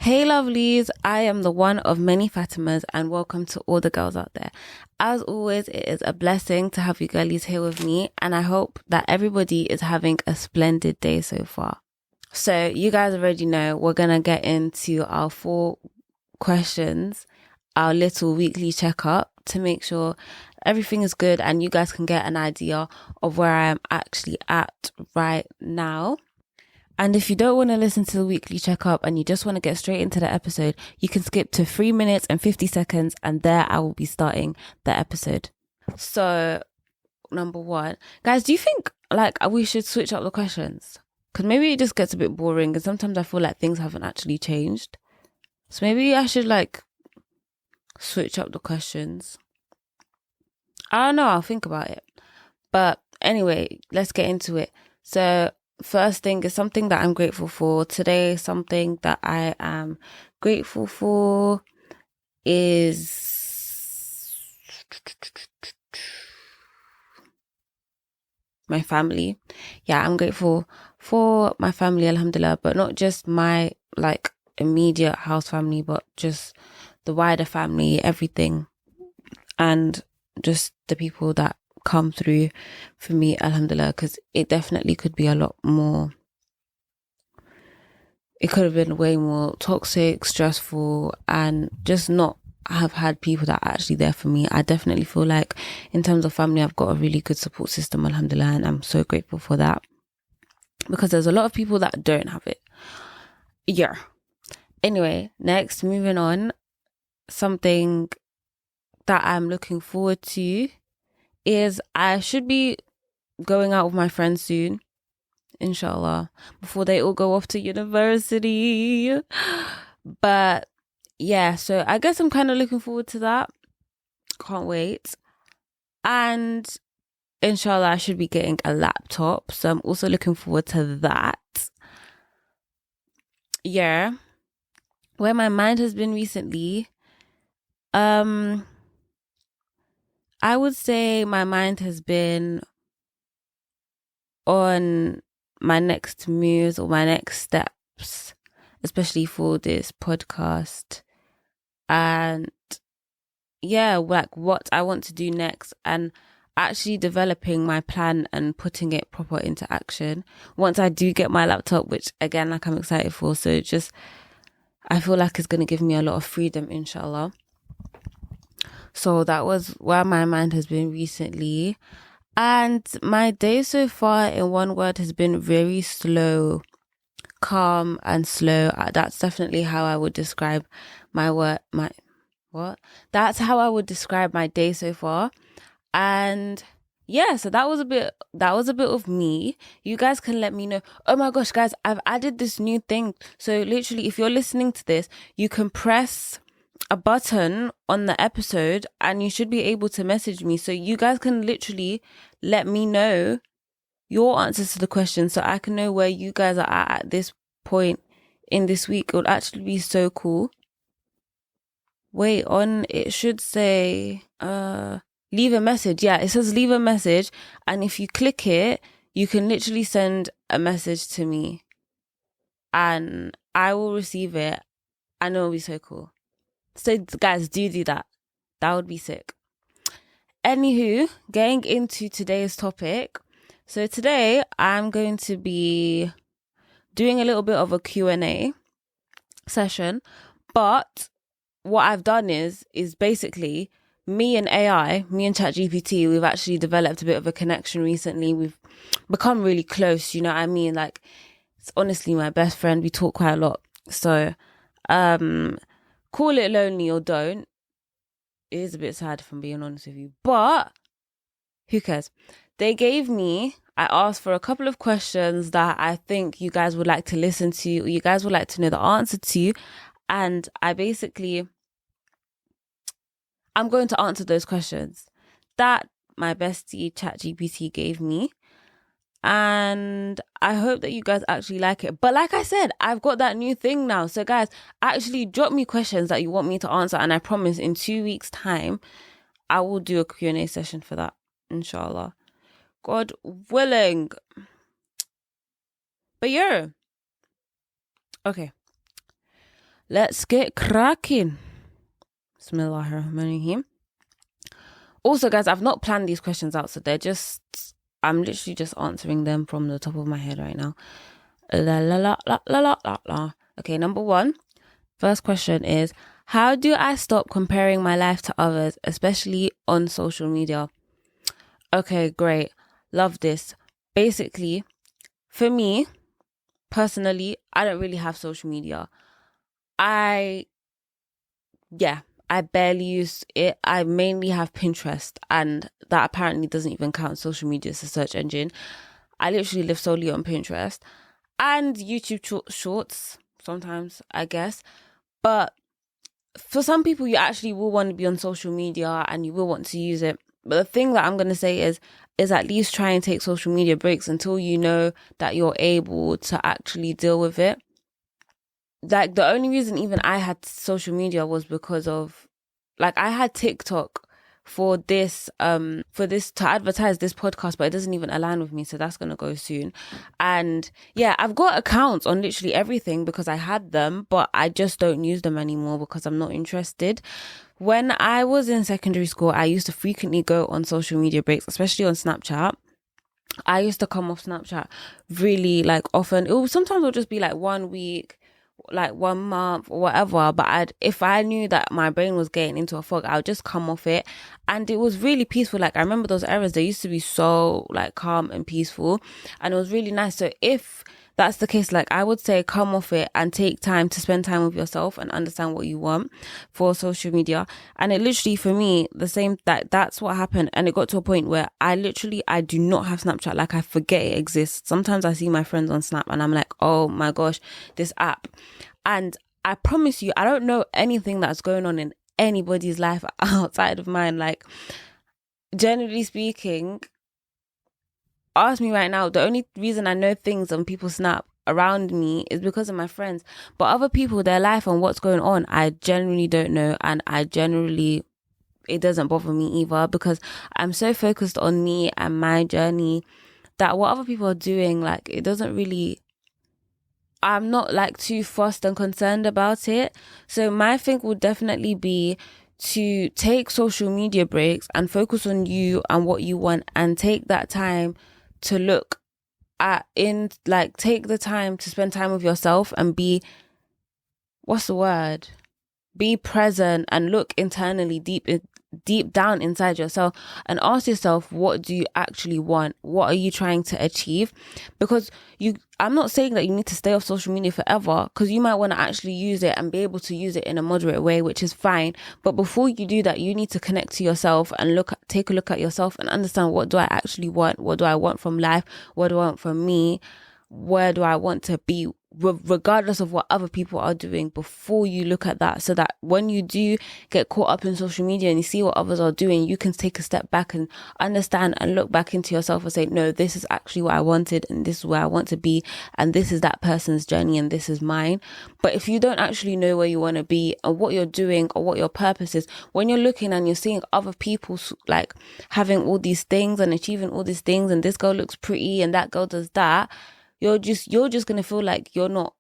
Hey lovelies, I am the one of many Fatimas and welcome to all the girls out there. As always, it is a blessing to have you girlies here with me and I hope that everybody is having a splendid day so far. So you guys already know we're going to get into our 4 questions, our little weekly checkup to make sure everything is good and you guys can get an idea of where I am actually at right now. And if you don't want to listen to the weekly checkup and you just want to get straight into the episode, you can skip to 3 minutes and 50 seconds and there I will be starting the episode. So, number 1. Guys, do you think we should switch up the questions? Because maybe it just gets a bit boring and sometimes I feel like things haven't actually changed. So maybe I should switch up the questions. I don't know, I'll think about it. But anyway, let's get into it. So, first thing is something that I'm grateful for. Today, something that I am grateful for is my family. Yeah, I'm grateful for my family, alhamdulillah, but not just my immediate house family, but just the wider family, everything. And just the people that come through for me, alhamdulillah, because it definitely could be a lot more. It could have been way more toxic, stressful, and just not have had people that are actually there for me. I definitely feel like in terms of family, I've got a really good support system, alhamdulillah, and I'm so grateful for that because there's a lot of people that don't have it. Yeah. Anyway, next, moving on, something that I'm looking forward to is I should be going out with my friends soon, inshallah, before they all go off to university. But yeah, so I guess I'm kind of looking forward to that. Can't wait. And inshallah, I should be getting a laptop. So I'm also looking forward to that. Yeah. Where my mind has been recently, I would say my mind has been on my next moves or my next steps, especially for this podcast. And yeah, what I want to do next and actually developing my plan and putting it proper into action once I do get my laptop, which again, I'm excited for. So I feel like it's going to give me a lot of freedom, inshallah. So that was where my mind has been recently. And my day so far, in one word, has been very slow, calm and slow. That's definitely how I would describe That's how I would describe my day so far. And yeah, so that was a bit of me. You guys can let me know. Oh my gosh, guys, I've added this new thing. So literally, if you're listening to this, you can press a button on the episode and you should be able to message me. So you guys can literally let me know your answers to the question so I can know where you guys are at this point in this week. It would actually be so cool. Wait, it should say leave a message. Yeah, it says leave a message, and if you click it, you can literally send a message to me and I will receive it and it'll be so cool. So guys, do that. That would be sick. Anywho, getting into today's topic. So today I'm going to be doing a little bit of a Q&A session, but what I've done is basically me and ChatGPT, we've actually developed a bit of a connection recently. We've become really close, you know what I mean? Like, it's honestly my best friend. We talk quite a lot. So, call it lonely or don't. It is a bit sad if I'm being honest with you, but who cares? I asked for a couple of questions that I think you guys would like to listen to, or you guys would like to know the answer to. And I'm going to answer those questions that my bestie ChatGPT gave me. And I hope that you guys actually like it. But like I said, I've got that new thing now. So guys, actually drop me questions that you want me to answer. And I promise in 2 weeks' time, I will do a Q&A session for that. Inshallah. God willing. But yeah. Okay. let's get cracking. Bismillahirrahmanirrahim. Also, guys, I've not planned these questions out, so I'm literally just answering them from the top of my head right now. La la la la la la la la. Okay, number one. First question is, how do I stop comparing my life to others, especially on social media? Okay, great. Love this. Basically, for me, personally, I don't really have social media. I barely use it. I mainly have Pinterest, and that apparently doesn't even count social media as a search engine. I literally live solely on Pinterest and YouTube shorts sometimes, I guess. But for some people, you actually will want to be on social media and you will want to use it. But the thing that I'm going to say is at least try and take social media breaks until you know that you're able to actually deal with it. Like, the only reason even I had social media was because of, like, I had TikTok for this to advertise this podcast, but it doesn't even align with me, so that's gonna go soon. And yeah, I've got accounts on literally everything because I had them, but I just don't use them anymore because I'm not interested. When I was in secondary school, I used to frequently go on social media breaks, especially on Snapchat. I used to come off Snapchat really like often. Sometimes it'll just be like 1 week, like 1 month or whatever, but if I knew that my brain was getting into a fog, I would just come off it, and it was really peaceful. Like, I remember those eras, they used to be so like calm and peaceful, and it was really nice. So if that's the case, like, I would say come off it and take time to spend time with yourself and understand what you want for social media. And it literally, for me, the same, that's what happened. And it got to a point where I do not have Snapchat. Like, I forget it exists. Sometimes I see my friends on Snap and I'm like, oh my gosh, this app. And I promise you, I don't know anything that's going on in anybody's life outside of mine. Like, generally speaking, ask me right now, the only reason I know things on people's Snap around me is because of my friends. But other people, their life and what's going on, I generally don't know. And it doesn't bother me either, because I'm so focused on me and my journey that what other people are doing, like, it doesn't really, I'm not like too fussed and concerned about it. So my thing would definitely be to take social media breaks and focus on you and what you want, and take that time to look take the time to spend time with yourself and be present, and look internally deep down inside yourself and ask yourself, what do you actually want? What are you trying to achieve? Because I'm not saying that you need to stay off social media forever, because you might want to actually use it and be able to use it in a moderate way, which is fine. But before you do that, you need to connect to yourself and take a look at yourself and understand, what do I actually want? What do I want from life? What do I want from me? Where do I want to be, regardless of what other people are doing, before you look at that, so that when you do get caught up in social media and you see what others are doing, you can take a step back and understand and look back into yourself and say, no, this is actually what I wanted, and this is where I want to be, and this is that person's journey and this is mine. But if you don't actually know where you want to be and what you're doing or what your purpose is, when you're looking and you're seeing other people like having all these things and achieving all these things, and this girl looks pretty and that girl does that, you're just gonna feel like you're not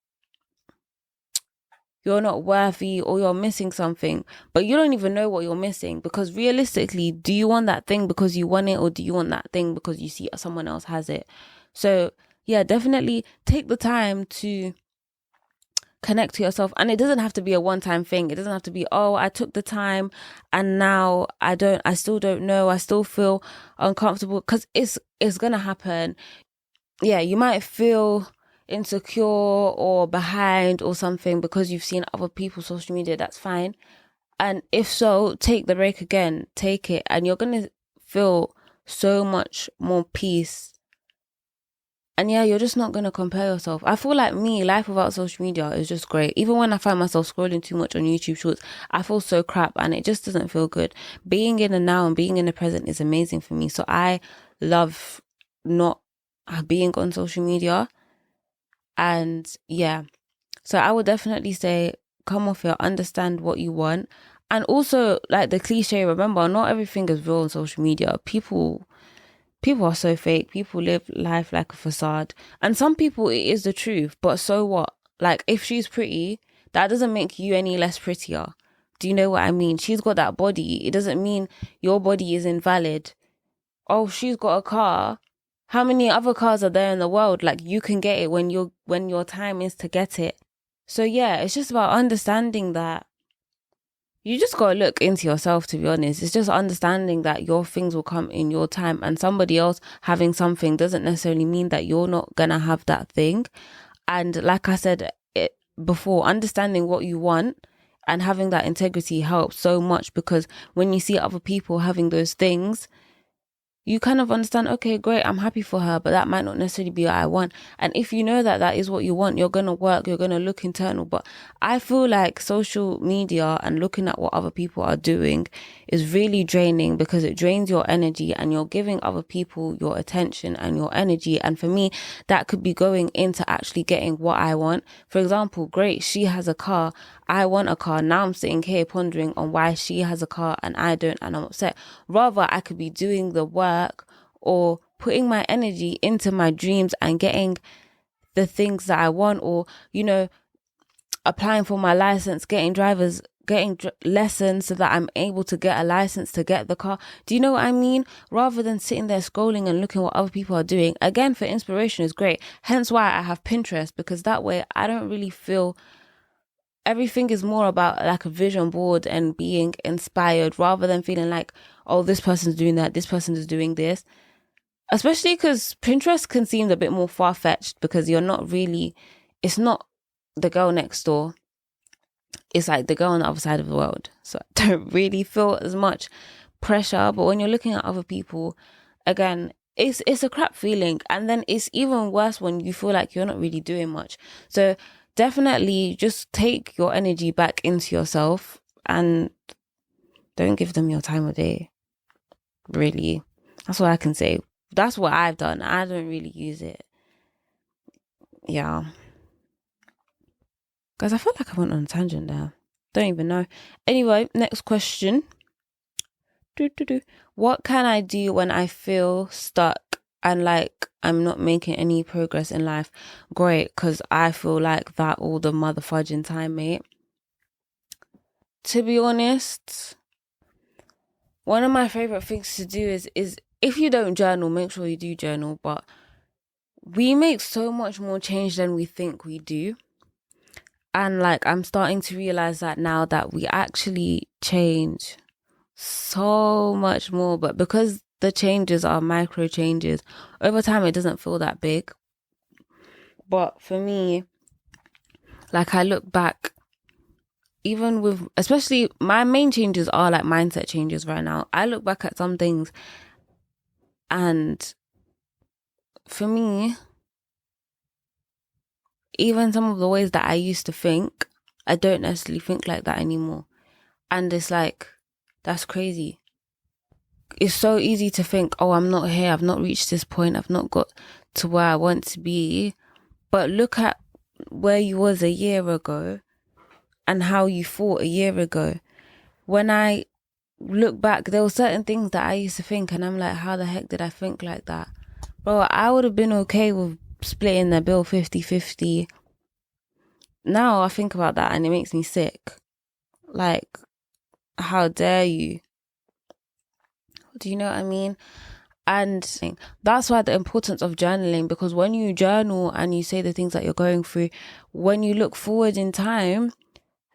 worthy, or you're missing something, but you don't even know what you're missing. Because realistically, do you want that thing because you want it, or do you want that thing because you see someone else has it? So yeah, definitely take the time to connect to yourself. And it doesn't have to be a one-time thing. It doesn't have to be, oh, I took the time and now I still don't know, I still feel uncomfortable, because it's gonna happen. Yeah, you might feel insecure or behind or something because you've seen other people's social media. That's fine. And if so, take the break again, take it, and you're going to feel so much more peace. And yeah, you're just not going to compare yourself. I feel like life without social media is just great. Even when I find myself scrolling too much on YouTube shorts, I feel so crap and it just doesn't feel good. Being in the now and being in the present is amazing for me. So I love not being on social media. And yeah, so I would definitely say, come off here, understand what you want. And also, like the cliche, remember, not everything is real on social media. People are so fake. People live life like a facade, and some people, it is the truth, but so what? Like, if she's pretty, that doesn't make you any less prettier. Do you know what I mean? She's got that body. It doesn't mean your body is invalid. Oh, she's got a car. How many other cars are there in the world? Like, you can get it when your time is to get it. So yeah, it's just about understanding that you just gotta look into yourself, to be honest. It's just understanding that your things will come in your time, and somebody else having something doesn't necessarily mean that you're not gonna have that thing. And like I said it before, understanding what you want and having that integrity helps so much, because when you see other people having those things, you kind of understand, okay, great, I'm happy for her, but that might not necessarily be what I want. And if you know that that is what you want, you're going to work, you're going to look internal. But I feel like social media and looking at what other people are doing is really draining, because it drains your energy and you're giving other people your attention and your energy. And for me, that could be going into actually getting what I want. For example, great, she has a car, I want a car. Now I'm sitting here pondering on why she has a car and I don't, and I'm upset. Rather, I could be doing the work or putting my energy into my dreams and getting the things that I want, or, you know, applying for my license, getting lessons so that I'm able to get a license to get the car. Do you know what I mean? Rather than sitting there scrolling and looking what other people are doing. Again, for inspiration is great. Hence why I have Pinterest, because that way I don't really feel... Everything is more about like a vision board and being inspired, rather than feeling like, oh, this person's doing that, this person is doing this. Especially because Pinterest can seem a bit more far-fetched, because you're not really... It's not the girl next door. It's like the girl on the other side of the world. So I don't really feel as much pressure. But when you're looking at other people, again, it's a crap feeling. And then it's even worse when you feel like you're not really doing much. So definitely just take your energy back into yourself and don't give them your time of day. Really. That's what I can say. That's what I've done. I don't really use it. Yeah. Guys, I feel like I went on a tangent there. Don't even know. Anyway, next question. What can I do when I feel stuck and like I'm not making any progress in life? Great, because I feel like that all the motherfudging time, mate. To be honest, one of my favorite things to do is if you don't journal, make sure you do journal. But we make so much more change than we think we do. And like, I'm starting to realize that now, that we actually change so much more. But because the changes are micro changes, over time it doesn't feel that big. But for me, like, I look back, even with, especially my main changes are like mindset changes right now. I look back at some things, and for me, even some of the ways that I used to think, I don't necessarily think like that anymore. And it's like, that's crazy. It's so easy to think, oh, I'm not here, I've not reached this point, I've not got to where I want to be. But look at where you was a year ago and how you thought a year ago. When I look back, there were certain things that I used to think, and I'm like, how the heck did I think like that? Bro, I would have been okay with splitting the bill 50-50. Now I think about that and it makes me sick. Like, how dare you? Do you know what I mean? And that's why the importance of journaling, because when you journal and you say the things that you're going through, when you look forward in time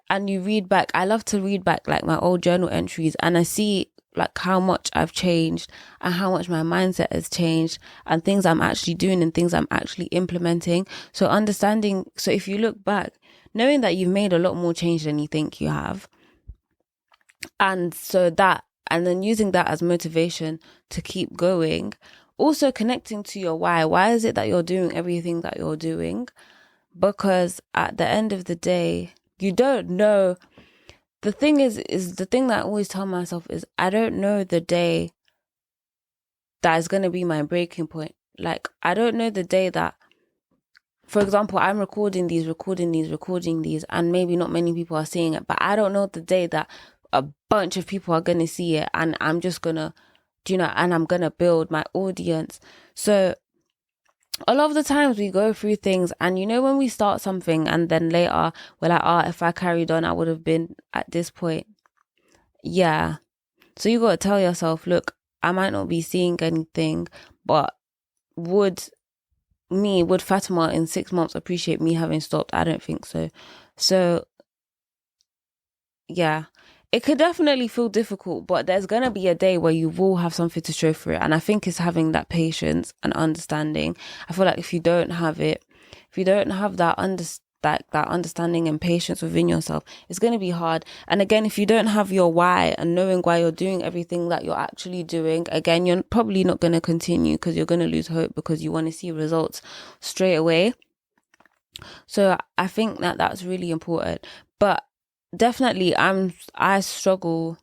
and you read back, I love to read back like my old journal entries, and I see like how much I've changed and how much my mindset has changed and things I'm actually doing and things I'm actually implementing. So understanding, so if you look back, knowing that you've made a lot more change than you think you have, and so that, and then using that as motivation to keep going. Also connecting to your why. Why is it that you're doing everything that you're doing? Because at the end of the day, you don't know. The thing is the thing that I always tell myself is, I don't know the day that is going to be my breaking point. Like, I don't know the day that, for example, I'm recording these, and maybe not many people are seeing it, but I don't know the day that a bunch of people are going to see it, and I'm just going to, and I'm going to build my audience. So a lot of the times we go through things, and when we start something and then later we're like, if I carried on, I would have been at this point. Yeah. So you got to tell yourself, look, I might not be seeing anything, but would Fatima in 6 months appreciate me having stopped? I don't think so. So yeah, it could definitely feel difficult, but there's gonna be a day where you will have something to show for it. And I think it's having that patience and understanding. I feel like if you don't have it, if you don't have that understanding and patience within yourself, it's gonna be hard. And again, if you don't have your why and knowing why you're doing everything that you're actually doing, again, you're probably not gonna continue because you're gonna lose hope because you want to see results straight away. So I think that that's really important. But definitely I struggle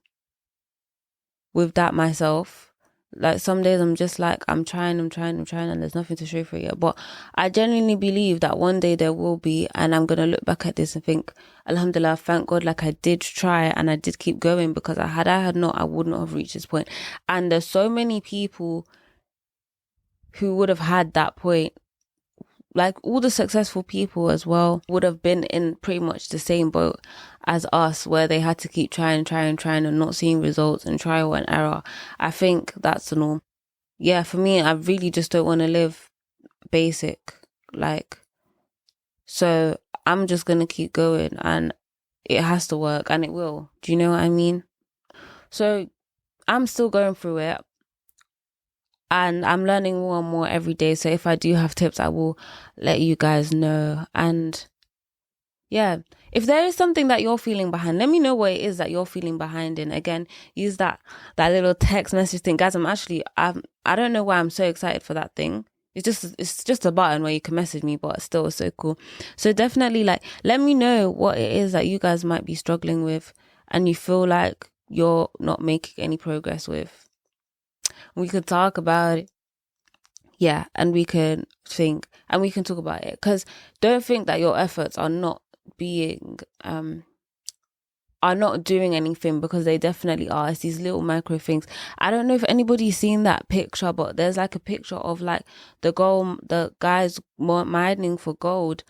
with that myself. Like some days I'm just like, I'm trying, and there's nothing to show for it yet. But I genuinely believe that one day there will be, and I'm gonna look back at this and think, Alhamdulillah, thank God, like I did try and I did keep going, because I had not, I would not have reached this point. And there's so many people who would have had that point. Like all the successful people as well would have been in pretty much the same boat as us, where they had to keep trying and not seeing results and trial and error. I think that's the norm. Yeah, for me, I really just don't want to live basic. Like, so I'm just going to keep going, and it has to work, and it will. Do you know what I mean? So I'm still going through it. And I'm learning more and more every day. So if I do have tips, I will let you guys know. And yeah, if there is something that you're feeling behind, let me know what it is that you're feeling behind. And again, use that little text message thing. Guys, I don't know why I'm so excited for that thing. It's just a button where you can message me, but still it's so cool. So definitely, like, let me know what it is that you guys might be struggling with and you feel like you're not making any progress with. We could talk about it. Yeah, and we can think and we can talk about it. Because don't think that your efforts are not doing anything, because they definitely are. It's these little micro things. I don't know if anybody's seen that picture, but there's like a picture of like the guys mining for gold,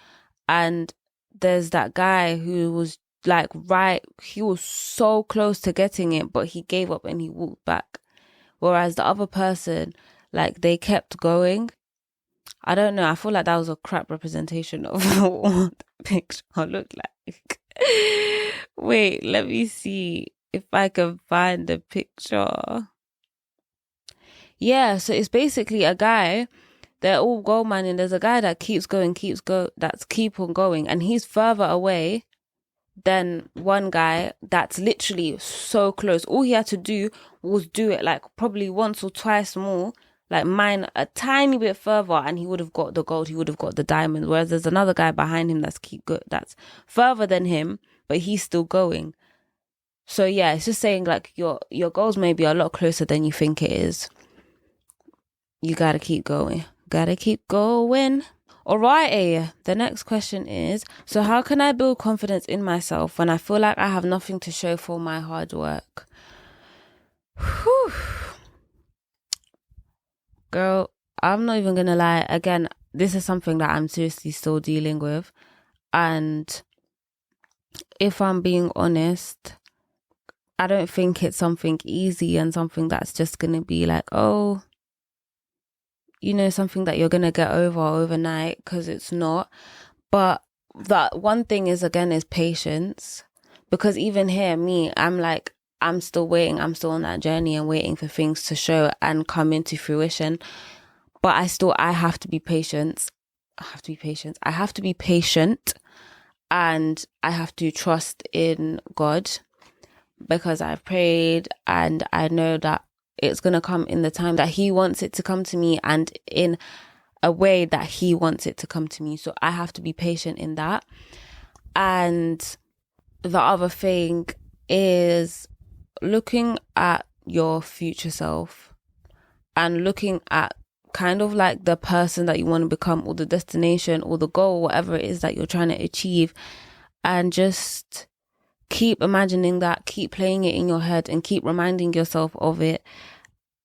and there's that guy who was like he was so close to getting it, but he gave up and he walked back. Whereas the other person, like, they kept going. I don't know. I feel like that was a crap representation of what the picture looked like. Wait, let me see if I can find the picture. Yeah, so it's basically a guy. They're all gold mining. There's a guy that that's keep on going, and he's further away than one guy that's literally so close. All he had to do was do it like probably once or twice more, like mine a tiny bit further, and he would have got the gold, he would have got the diamond. Whereas there's another guy behind him that's further than him, but he's still going. So yeah, it's just saying like your goals may be a lot closer than you think it is. You gotta keep going. Alright, the next question is, so how can I build confidence in myself when I feel like I have nothing to show for my hard work? Whew. Girl, I'm not even gonna lie. Again, this is something that I'm seriously still dealing with. And if I'm being honest, I don't think it's something easy and something that's just gonna be like, oh, something that you're going to get over overnight, because it's not. But that one thing is patience, because even here, I'm still waiting. I'm still on that journey and waiting for things to show and come into fruition. But I have to be patient. I have to be patient, and I have to trust in God, because I've prayed and I know that it's going to come in the time that he wants it to come to me and in a way that he wants it to come to me. So I have to be patient in that. And the other thing is looking at your future self and looking at kind of like the person that you want to become, or the destination or the goal, whatever it is that you're trying to achieve, and just keep imagining that, keep playing it in your head, and keep reminding yourself of it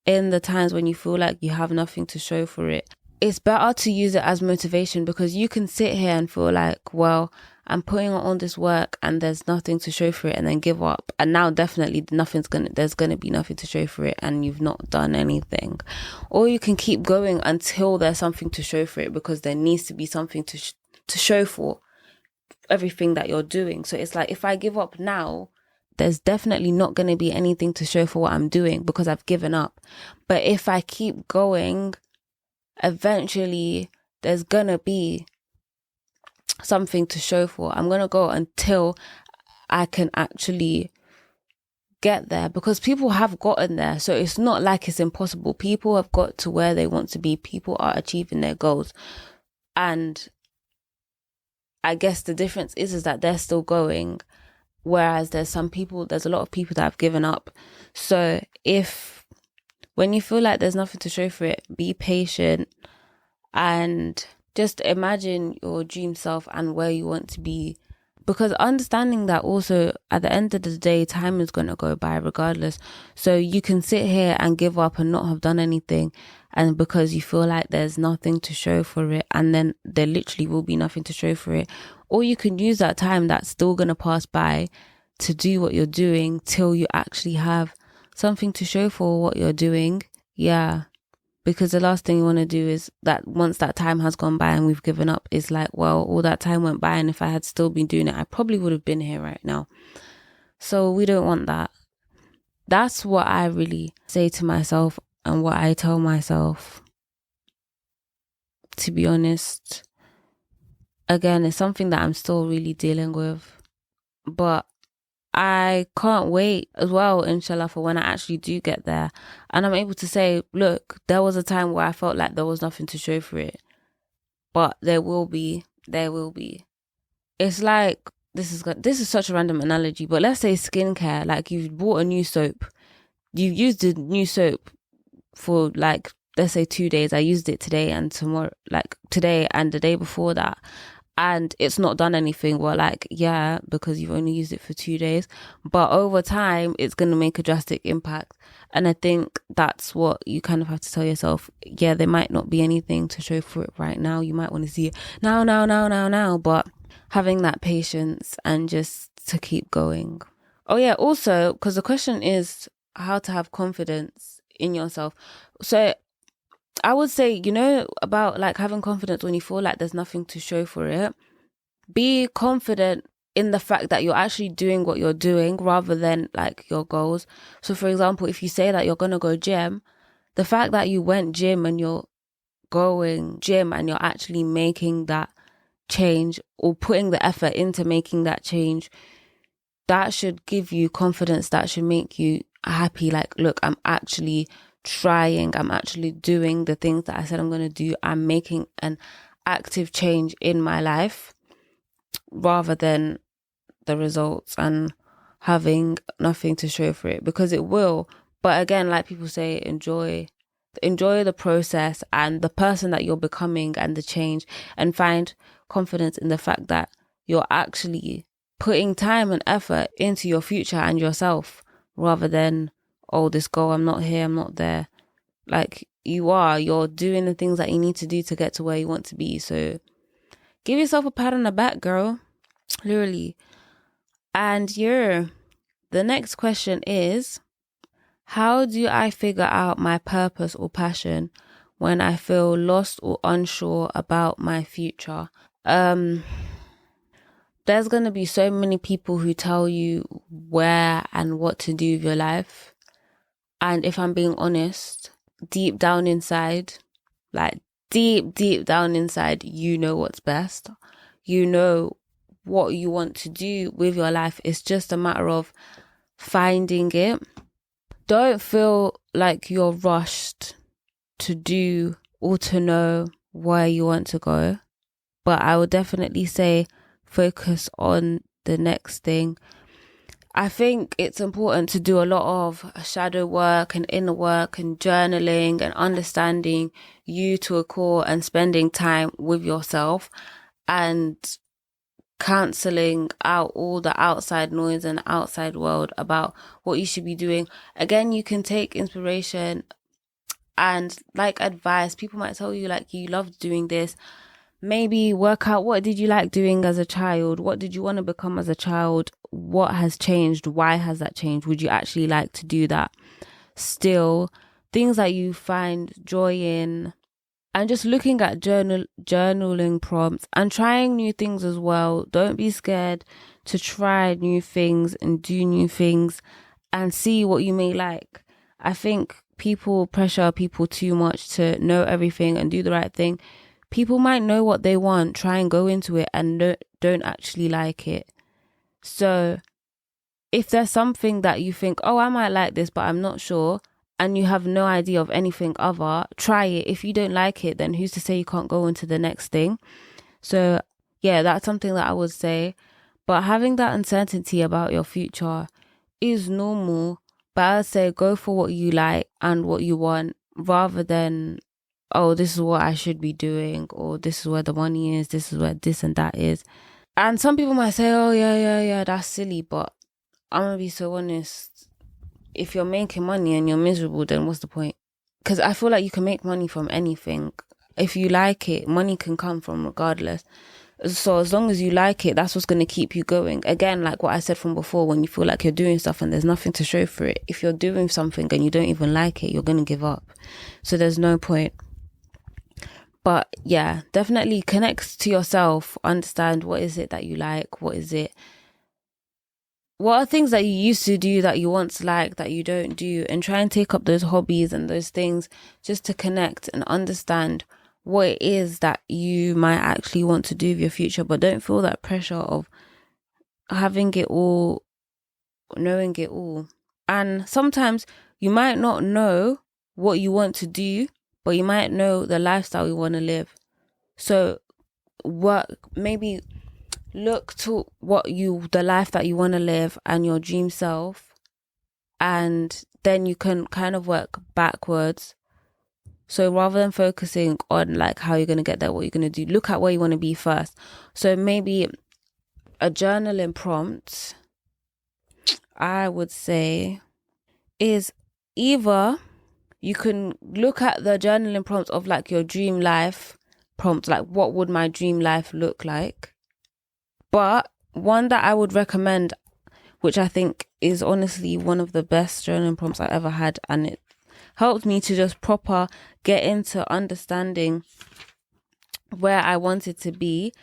in the times when you feel like you have nothing to show for it. it's better to use it as motivation, because you can sit here and feel like, well, I'm putting on all this work and there's nothing to show for it, and then give up. And now definitely there's gonna be nothing to show for it, and you've not done anything. Or you can keep going until there's something to show for it, because there needs to be something to show for everything that you're doing. So it's like, if I give up now, there's definitely not going to be anything to show for what I'm doing, because I've given up. But if I keep going, eventually there's going to be something to show for. I'm going to go until I can actually get there, because people have gotten there. So it's not like it's impossible. People have got to where they want to be. People are achieving their goals. And I guess the difference is that they're still going, whereas there's a lot of people that have given up. So when you feel like there's nothing to show for it, be patient and just imagine your dream self and where you want to be. Because understanding that also, at the end of the day, time is going to go by regardless. So you can sit here and give up and not have done anything, and because you feel like there's nothing to show for it, and then there literally will be nothing to show for it. Or you can use that time that's still going to pass by to do what you're doing till you actually have something to show for what you're doing. Yeah. Because the last thing you want to do is that once that time has gone by and we've given up, is like, well, all that time went by, and if I had still been doing it, I probably would have been here right now. So we don't want that. That's what I really say to myself and what I tell myself. To be honest, again, it's something that I'm still really dealing with. But I can't wait as well, inshallah, for when I actually do get there. And I'm able to say, look, there was a time where I felt like there was nothing to show for it. But there will be. It's like, this is such a random analogy, but let's say skincare, like you've bought a new soap. You've used the new soap for like, let's say 2 days. I used it today and tomorrow, like today and the day before that. And it's not done anything. Well, like, yeah, because you've only used it for 2 days. But over time, it's going to make a drastic impact. And I think that's what you kind of have to tell yourself. Yeah, there might not be anything to show for it right now. You might want to see it now. But having that patience and just to keep going. Oh, yeah, also, because the question is how to have confidence in yourself. So I would say, about like having confidence when you feel like there's nothing to show for it. Be confident in the fact that you're actually doing what you're doing rather than like your goals. So for example, if you say that you're going to go gym, the fact that you went gym and you're going gym and you're actually making that change or putting the effort into making that change, that should give you confidence. That should make you happy. Like, look, I'm actually trying, I'm actually doing the things that I said I'm going to do. I'm making an active change in my life rather than the results and having nothing to show for it, because it will. But again, like people say, enjoy the process and the person that you're becoming and the change, and find confidence in the fact that you're actually putting time and effort into your future and yourself rather than, oh, this goal, I'm not here, I'm not there. Like, you're doing the things that you need to do to get to where you want to be. So give yourself a pat on the back, girl. Literally. And the next question is, how do I figure out my purpose or passion when I feel lost or unsure about my future? There's going to be so many people who tell you where and what to do with your life. And if I'm being honest, deep down inside, like deep down inside, you know what's best. You know what you want to do with your life. It's just a matter of finding it. Don't feel like you're rushed to do or to know where you want to go. But I would definitely say focus on the next thing. I think it's important to do a lot of shadow work and inner work and journaling and understanding you to a core and spending time with yourself and cancelling out all the outside noise and outside world about what you should be doing. Again, you can take inspiration And like advice, people might tell you like you loved doing this. Maybe work out what did you like doing as a child? What did you want to become as a child? What has changed? Why has that changed? Would you actually like to do that still? Things that you find joy in. And just looking at journaling prompts and trying new things as well. Don't be scared to try new things and do new things and see what you may like. I think people pressure people too much to know everything and do the right thing. People might know what they want, try and go into it and don't actually like it. So if there's something that you think, oh, I might like this, but I'm not sure, and you have no idea of anything other, try it. If you don't like it, then who's to say you can't go into the next thing? So yeah, that's something that I would say. But having that uncertainty about your future is normal. But I'd say go for what you like and what you want rather than, oh, this is what I should be doing, or this is where the money is, this is where this and that is. And some people might say, oh, yeah, that's silly. But I'm going to be so honest. If you're making money and you're miserable, then what's the point? Because I feel like you can make money from anything. If you like it, money can come from regardless. So as long as you like it, that's what's going to keep you going. Again, like what I said from before, when you feel like you're doing stuff and there's nothing to show for it, if you're doing something and you don't even like it, you're going to give up. So there's no point. But yeah, definitely connect to yourself. Understand what is it that you like? What are things that you used to do that you once liked that you don't do? And try and take up those hobbies and those things just to connect and understand what it is that you might actually want to do with your future. But don't feel that pressure of having it all, knowing it all. And sometimes you might not know what you want to do, but you might know the lifestyle you want to live. So maybe look to the life that you want to live and your dream self, and then you can kind of work backwards. So rather than focusing on like how you're going to get there, what you're going to do, look at where you want to be first. So maybe a journaling prompt, I would say, is either you can look at the journaling prompts of like your dream life prompt, like what would my dream life look like? But one that I would recommend, which I think is honestly one of the best journaling prompts I ever had, and it helped me to just proper get into understanding where I wanted to be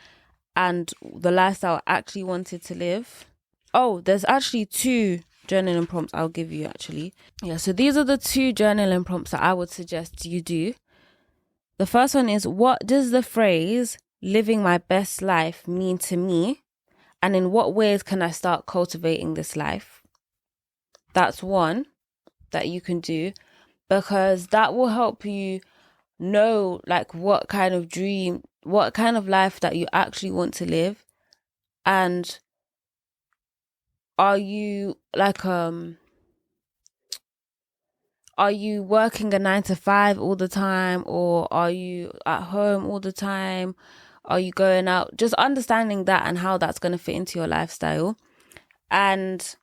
and the lifestyle I actually wanted to live. Oh, there's actually 2 journaling prompts I'll give you actually. Yeah, so these are the 2 journaling prompts that I would suggest you do. The first one is, what does the phrase living my best life mean to me? And in what ways can I start cultivating this life? That's one that you can do, because that will help you know like what kind of life that you actually want to live. And are you like are you working a 9 to 5 all the time, or are you at home all the time? Are you going out? Just understanding that and how that's going to fit into your lifestyle. And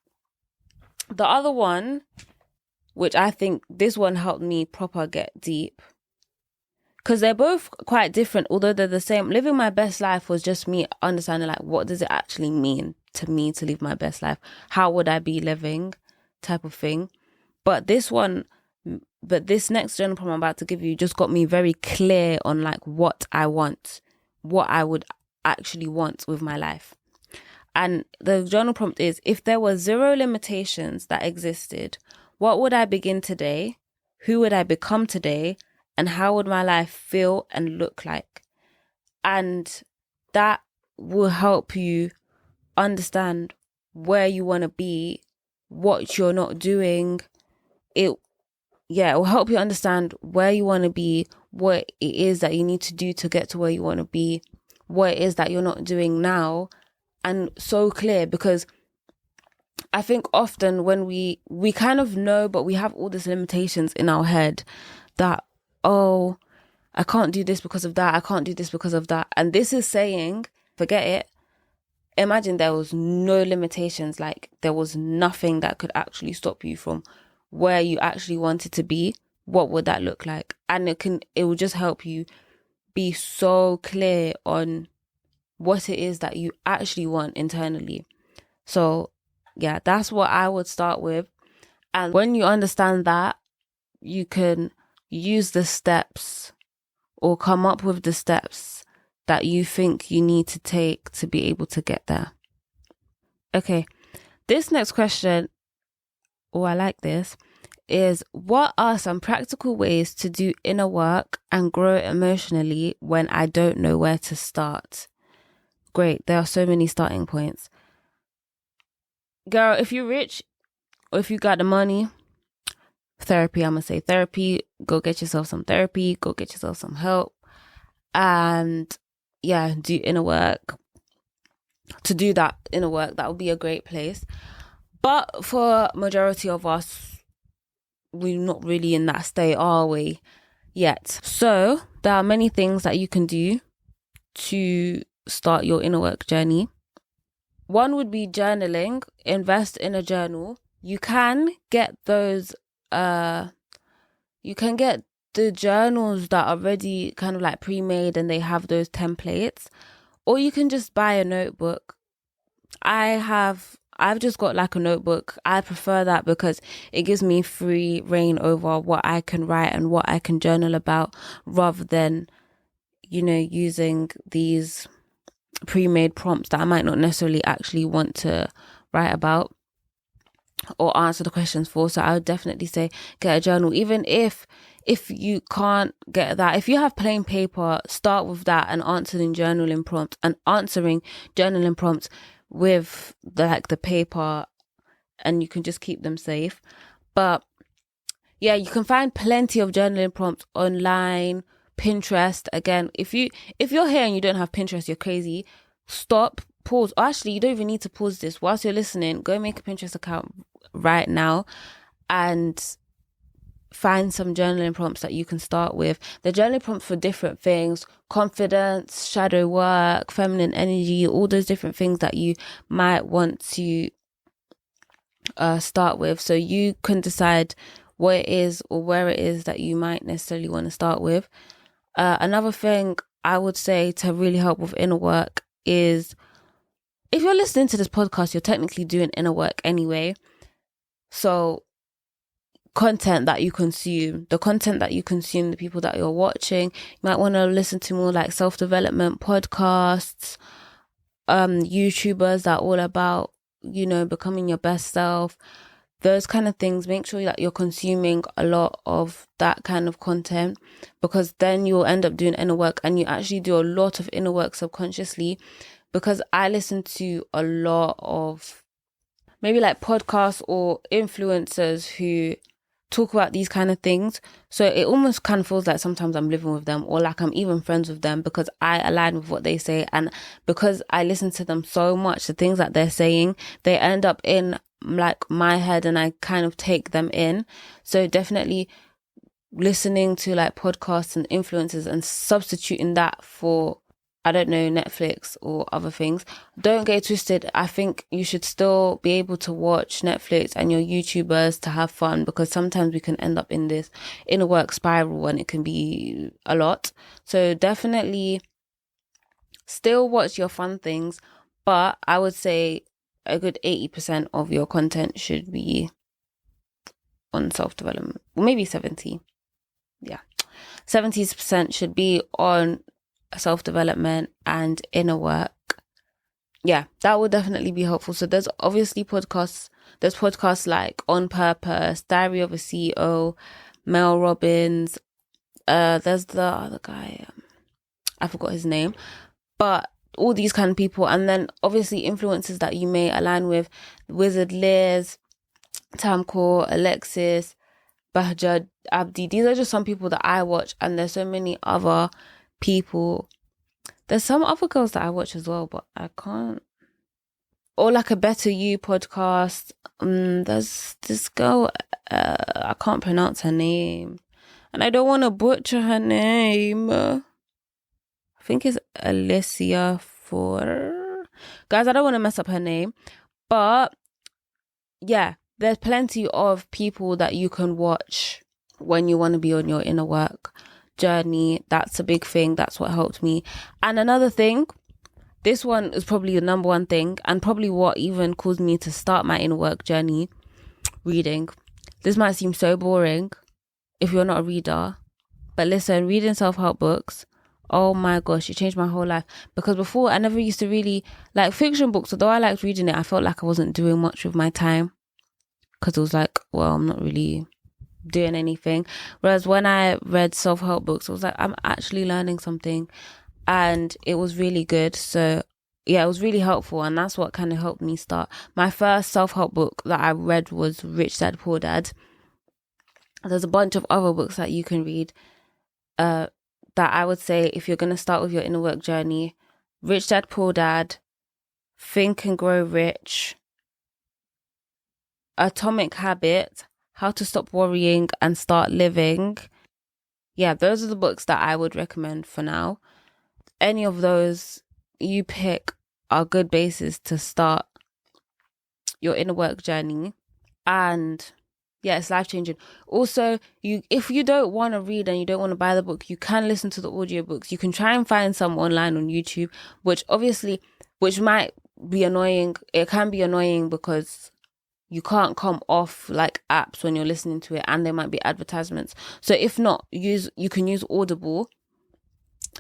the other one, which I think this one helped me proper get deep, because they're both quite different, although they're the same. Living my best life was just me understanding like, what does it actually mean to me to live my best life? How would I be living, type of thing. But this next journal prompt I'm about to give you just got me very clear on like what I want, what I would actually want with my life. And the journal prompt is, if there were 0 limitations that existed, what would I begin today? Who would I become today? And how would my life feel and look like? And that will help you understand where you want to be, what you're not doing. It will help you understand where you want to be, what it is that you need to do to get to where you want to be, what it is that you're not doing now. And so clear, because I think often when we kind of know, but we have all these limitations in our head that, oh, I can't do this because of that. I can't do this because of that. And this is saying, forget it. Imagine there was no limitations, like there was nothing that could actually stop you from where you actually wanted to be. what would that look like? And it will just help you be so clear on what it is that you actually want internally. So yeah, that's what I would start with. And when you understand that, you can use the steps or come up with the steps that you think you need to take to be able to get there. Okay, this next question, I like this, is what are some practical ways to do inner work and grow emotionally when I don't know where to start? Great, there are so many starting points. Girl, if you're rich or if you got the money, therapy, I'm going to say therapy. Go get yourself some therapy. Go get yourself some help. And yeah, do inner work. To do that inner work, that would be a great place. But for majority of us, we're not really in that state, are we, yet? So there are many things that you can do to start your inner work journey. One would be journaling. Invest in a journal. You can get those, you can get the journals that are already kind of like pre-made and they have those templates, or you can just buy a notebook. I've just got like a notebook. I prefer that because it gives me free reign over what I can write and what I can journal about, rather than, using these pre-made prompts that I might not necessarily actually want to write about or answer the questions for. So I would definitely say get a journal. Even if you can't get that, if you have plain paper, start with that and answering journaling prompts with the paper, and you can just keep them safe. But yeah, you can find plenty of journaling prompts online. Pinterest, again, if you're here and you don't have Pinterest, you're crazy. Stop, pause. Actually, you don't even need to pause this. Whilst you're listening, go make a Pinterest account right now and find some journaling prompts that you can start with. The journaling prompts for different things: confidence, shadow work, feminine energy, all those different things that you might want to start with. So you can decide what it is or where it is that you might necessarily want to start with. Another thing I would say to really help with inner work is, if you're listening to this podcast, you're technically doing inner work anyway. So content that you consume, the people that you're watching, you might want to listen to more like self-development podcasts, YouTubers that are all about, becoming your best self, those kind of things. Make sure that you're consuming a lot of that kind of content, because then you'll end up doing inner work, and you actually do a lot of inner work subconsciously. Because I listen to a lot of maybe like podcasts or influencers who talk about these kind of things. So it almost kind of feels like sometimes I'm living with them, or like I'm even friends with them, because I align with what they say. And because I listen to them so much, the things that they're saying, they end up in like my head and I kind of take them in. So definitely listening to like podcasts and influencers and substituting that for, I don't know, Netflix or other things. Don't get twisted. I think you should still be able to watch Netflix and your YouTubers to have fun, because sometimes we can end up in this inner work spiral and it can be a lot. So definitely still watch your fun things, but I would say a good 80% of your content should be on self-development, or maybe 70. Yeah, 70% should be on self-development and inner work. Yeah, that would definitely be helpful. So there's obviously podcasts. There's podcasts like On Purpose, Diary of a CEO, Mel Robbins. There's the other guy, I forgot his name, but all these kind of people. And then obviously influencers that you may align with: Wizard Liz, Tamcore, Alexis, Bahjad Abdi. These are just some people that I watch, and there's so many other people. There's some other girls that I watch as well, but I can't. Or like a Better You podcast. There's this girl, I can't pronounce her name, and I don't want to butcher her name. I think it's Alicia For. Guys, I don't want to mess up her name, but yeah, there's plenty of people that you can watch when you want to be on your inner work journey. That's a big thing. That's what helped me. And another thing, this one is probably the number one thing, and probably what even caused me to start my inner work journey: reading. This might seem so boring if you're not a reader, but listen, reading self-help books, oh my gosh, it changed my whole life. Because before, I never used to really like fiction books. Although I liked reading it, I felt like I wasn't doing much with my time, because it was like, well, I'm not really doing anything. Whereas when I read self-help books, it was like, I'm actually learning something, and it was really good. So yeah, it was really helpful, and that's what kind of helped me start. My first self-help book that I read was Rich Dad Poor Dad. There's a bunch of other books that you can read, that I would say, if you're going to start with your inner work journey: Rich Dad Poor Dad, Think and Grow Rich, Atomic Habit, How to Stop Worrying and Start Living. Yeah, those are the books that I would recommend for now. Any of those you pick are good bases to start your inner work journey. And yeah, it's life-changing. Also, if you don't want to read and you don't want to buy the book, you can listen to the audiobooks. You can try and find some online on YouTube, which might be annoying. It can be annoying because you can't come off like apps when you're listening to it, and there might be advertisements. So if not, you can use Audible.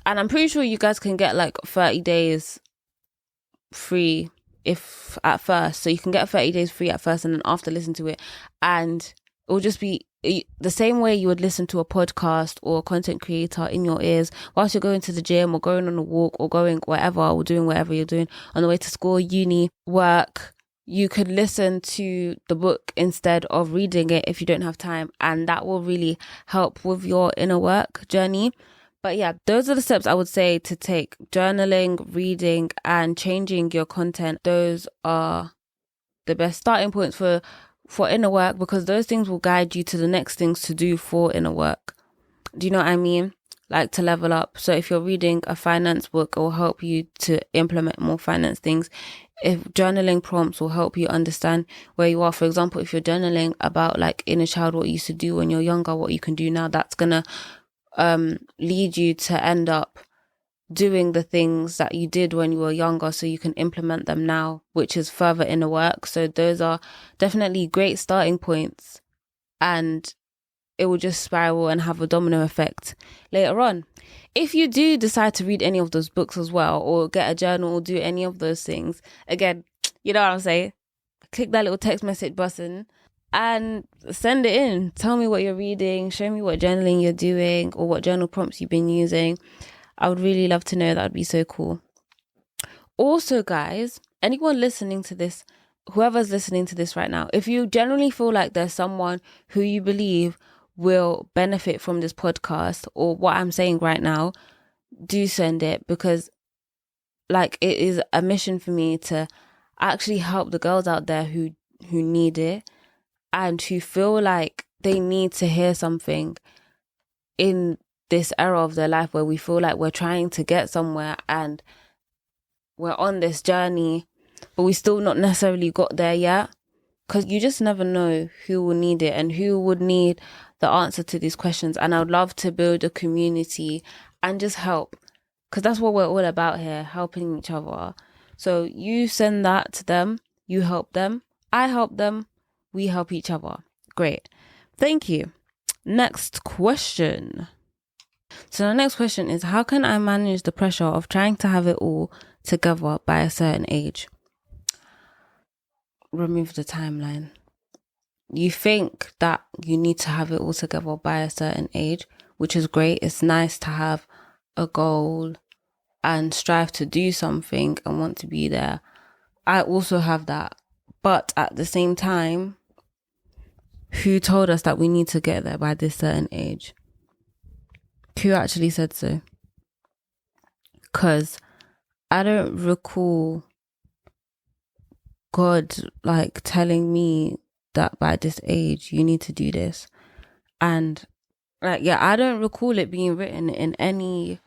And I'm pretty sure you guys can get like 30 days free if at first. So you can get 30 days free at first, and then after listen to it, and it will just be the same way you would listen to a podcast or a content creator in your ears whilst you're going to the gym or going on a walk or going wherever or doing whatever you're doing on the way to school, uni, work. You could listen to the book instead of reading it if you don't have time, and that will really help with your inner work journey. But yeah, those are the steps I would say to take: journaling, reading, and changing your content. Those are the best starting points for inner work, because those things will guide you to the next things to do for inner work. Do you know what I mean? Like to level up. So if you're reading a finance book, it will help you to implement more finance things. If journaling prompts will help you understand where you are. For example, if you're journaling about like inner child, what you used to do when you're younger, what you can do now, that's gonna lead you to end up doing the things that you did when you were younger, so you can implement them now, which is further inner work. So those are definitely great starting points, and it will just spiral and have a domino effect later on. If you do decide to read any of those books as well, or get a journal, or do any of those things, again, you know what I'm saying? Click that little text message button and send it in. Tell me what you're reading. Show me what journaling you're doing or what journal prompts you've been using. I would really love to know. That would be so cool. Also, guys, anyone listening to this, whoever's listening to this right now, if you generally feel like there's someone who you believe will benefit from this podcast or what I'm saying right now, do send it, because like it is a mission for me to actually help the girls out there who need it and who feel like they need to hear something in this era of their life where we feel like we're trying to get somewhere and we're on this journey, but we still not necessarily got there yet. Because you just never know who will need it and who would need the answer to these questions. And I would love to build a community and just help, because that's what we're all about here, helping each other. So you send that to them, you help them, I help them, we help each other. Great. Thank you. Next question. So the next question is, how can I manage the pressure of trying to have it all together by a certain age? Remove the timeline. You think that you need to have it all together by a certain age, which is great. It's nice to have a goal and strive to do something and want to be there. I also have that. But at the same time, who told us that we need to get there by this certain age? Who actually said so? Because I don't recall God like telling me that by this age you need to do this. And like, yeah, I don't recall it being written in any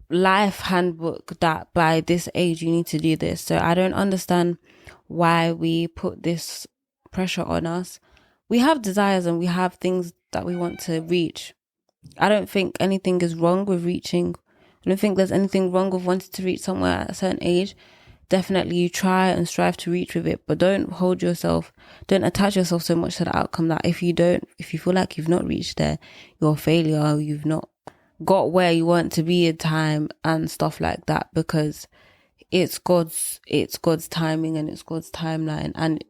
life handbook that by this age you need to do this. So I don't understand why we put this pressure on us. We have desires and we have things that we want to reach. I don't think anything is wrong with reaching. I don't think there's anything wrong with wanting to reach somewhere at a certain age. Definitely you try and strive to reach with it, but don't attach yourself so much to the outcome that if you feel like you've not reached there, you're a failure, you've not got where you want to be in time and stuff like that, because it's God's timing and it's God's timeline. And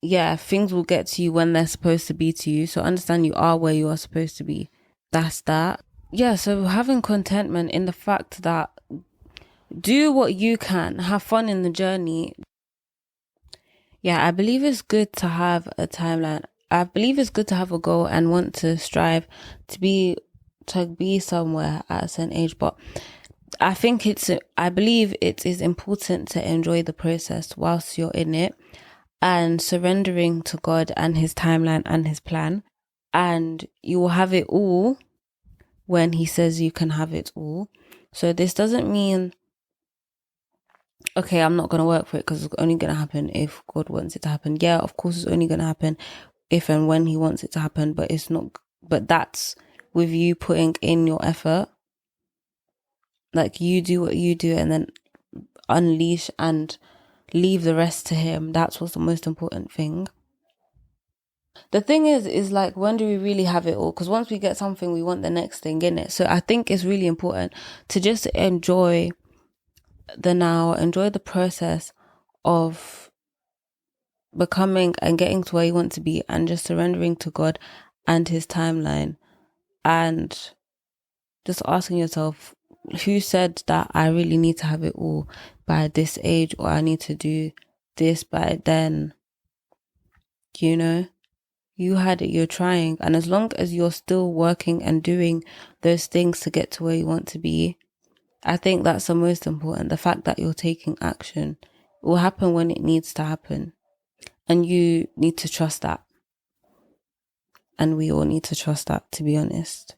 yeah, things will get to you when they're supposed to be to you. So understand you are where you are supposed to be. That's that. Yeah, so having contentment in the fact that do what you can, have fun in the journey. Yeah, I believe it's good to have a timeline. I believe it's good to have a goal and want to strive to be somewhere at a certain age. But I believe it is important to enjoy the process whilst you're in it and surrendering to God and his timeline and his plan. And you will have it all when he says you can have it all. So this doesn't mean, okay, I'm not going to work for it because it's only going to happen if God wants it to happen. Yeah, of course it's only going to happen if and when he wants it to happen, but that's with you putting in your effort. Like, you do what you do and then unleash and leave the rest to him. That's what's the most important thing. The thing is like, when do we really have it all? Because once we get something, we want the next thing, innit? So I think it's really important to just enjoy the now, enjoy the process of becoming and getting to where you want to be, and just surrendering to God and his timeline, and just asking yourself, who said that I really need to have it all by this age, or I need to do this by then? You know, you had it, you're trying, and as long as you're still working and doing those things to get to where you want to be, I think that's the most important. The fact that you're taking action. It will happen when it needs to happen, and you need to trust that, and we all need to trust that, to be honest.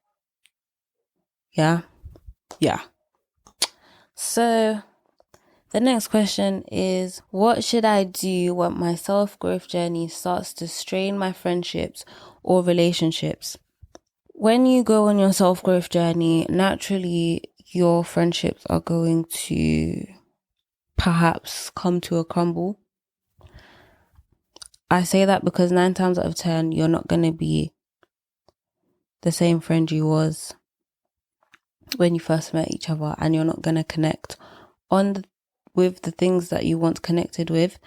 Yeah. So the next question is, what should I do when my self-growth journey starts to strain my friendships or relationships? When you go on your self-growth journey, naturally your friendships are going to perhaps come to a crumble. I say that because 9 times out of 10, you're not going to be the same friend you was when you first met each other, and you're not going to connect with the things that you once connected with.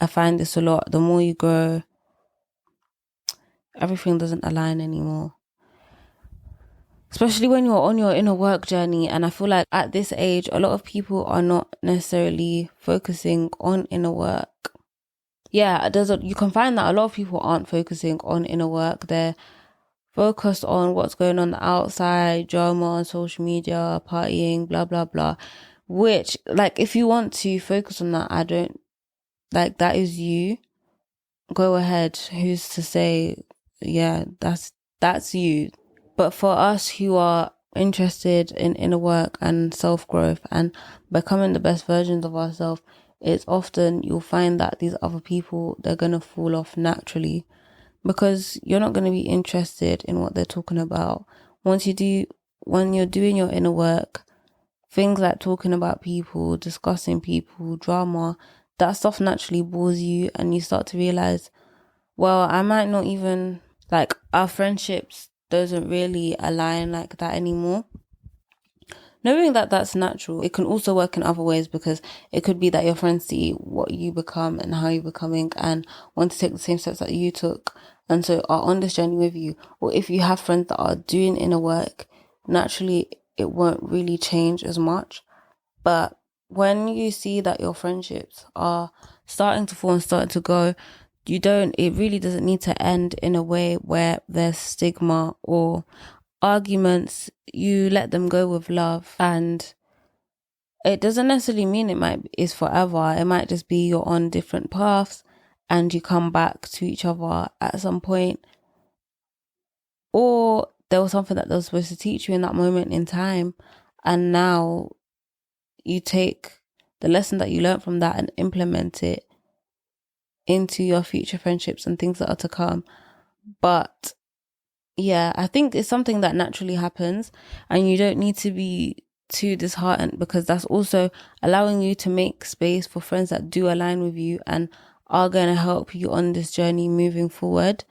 I find this a lot. The more you grow, everything doesn't align anymore. Especially when you're on your inner work journey. And I feel like at this age, a lot of people are not necessarily focusing on inner work. Yeah, you can find that a lot of people aren't focusing on inner work. They're focused on what's going on the outside, drama on social media, partying, blah, blah, blah. Which, like, if you want to focus on that, that is you. Go ahead. Who's to say, yeah, that's you. But for us who are interested in inner work and self-growth and becoming the best versions of ourselves, it's often you'll find that these other people, they're going to fall off naturally, because you're not going to be interested in what they're talking about. When you're doing your inner work, things like talking about people, discussing people, drama, that stuff naturally bores you, and you start to realize, well, I might not even, like, our friendships doesn't really align like that anymore. Knowing that that's natural, it can also work in other ways, because it could be that your friends see what you become and how you're becoming and want to take the same steps that you took, and so are on this journey with you. Or if you have friends that are doing inner work, naturally it won't really change as much. But when you see that your friendships are starting to fall and starting to go, it really doesn't need to end in a way where there's stigma or arguments. You let them go with love, and it doesn't necessarily mean it's forever. It might just be you're on different paths and you come back to each other at some point, or there was something that they were supposed to teach you in that moment in time, and now you take the lesson that you learned from that and implement it into your future friendships and things that are to come. But yeah, I think it's something that naturally happens, and you don't need to be too disheartened, because that's also allowing you to make space for friends that do align with you and are going to help you on this journey moving forward,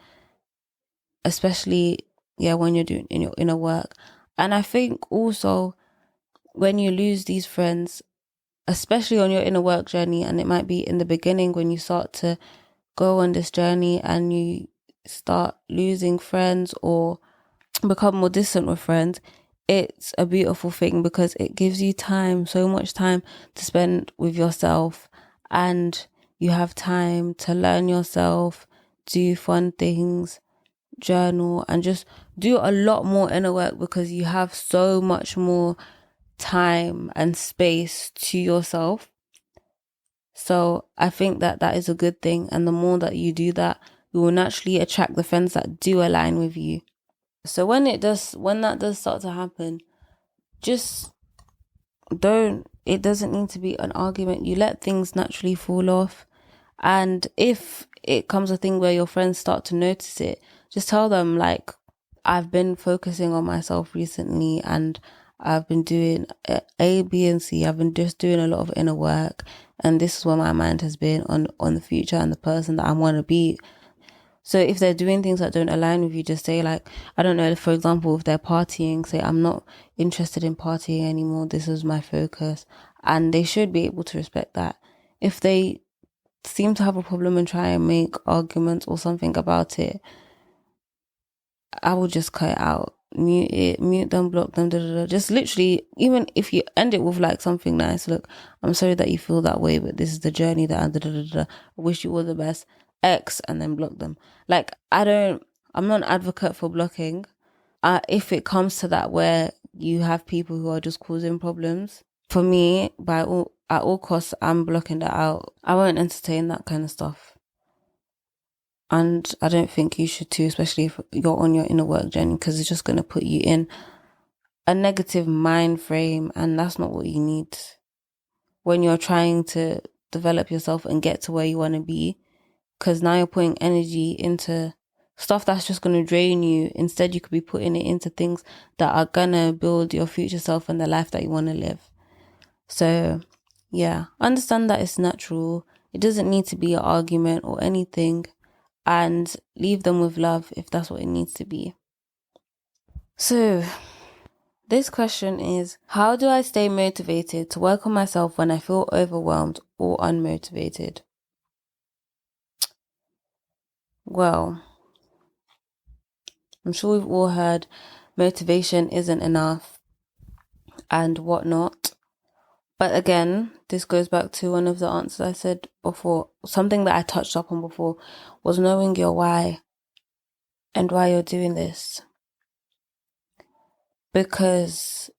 especially, yeah, when you're doing in your inner work. And I think also when you lose these friends, especially on your inner work journey, and it might be in the beginning when you start to go on this journey and you start losing friends or become more distant with friends, it's a beautiful thing because it gives you time, so much time to spend with yourself, and you have time to learn yourself, do fun things, journal, and just do a lot more inner work because you have so much more time and space to yourself. So I think that that is a good thing, and the more that you do that, you will naturally attract the friends that do align with you. So when that does start to happen, just it doesn't need to be an argument. You let things naturally fall off. And if it comes a thing where your friends start to notice it, just tell them, like, I've been focusing on myself recently, and I've been doing A, B, and C. I've been just doing a lot of inner work, and this is where my mind has been on the future and the person that I want to be. So if they're doing things that don't align with you, just say, like, I don't know, for example, if they're partying, say, I'm not interested in partying anymore. This is my focus. And they should be able to respect that. If they seem to have a problem and try and make arguments or something about it, I will just cut it out. Mute them, block them, da, da, da. Just literally, even if you end it with like something nice, look, I'm sorry that you feel that way, but this is the journey that I, da, da, da, da. I wish you all the best. X, and then block them. Like, I'm not an advocate for blocking. If it comes to that where you have people who are just causing problems, for me, at all costs, I'm blocking that out. I won't entertain that kind of stuff. And I don't think you should too, especially if you're on your inner work journey, because it's just going to put you in a negative mind frame, and that's not what you need when you're trying to develop yourself and get to where you want to be. Because now you're putting energy into stuff that's just going to drain you. Instead, you could be putting it into things that are going to build your future self and the life that you want to live. So, yeah, understand that it's natural. It doesn't need to be an argument or anything. And leave them with love if that's what it needs to be. So, this question is, how do I stay motivated to work on myself when I feel overwhelmed or unmotivated? Well, I'm sure we've all heard motivation isn't enough and whatnot. But again, this goes back to one of the answers I said before. Something that I touched up on before was knowing your why and why you're doing this. Because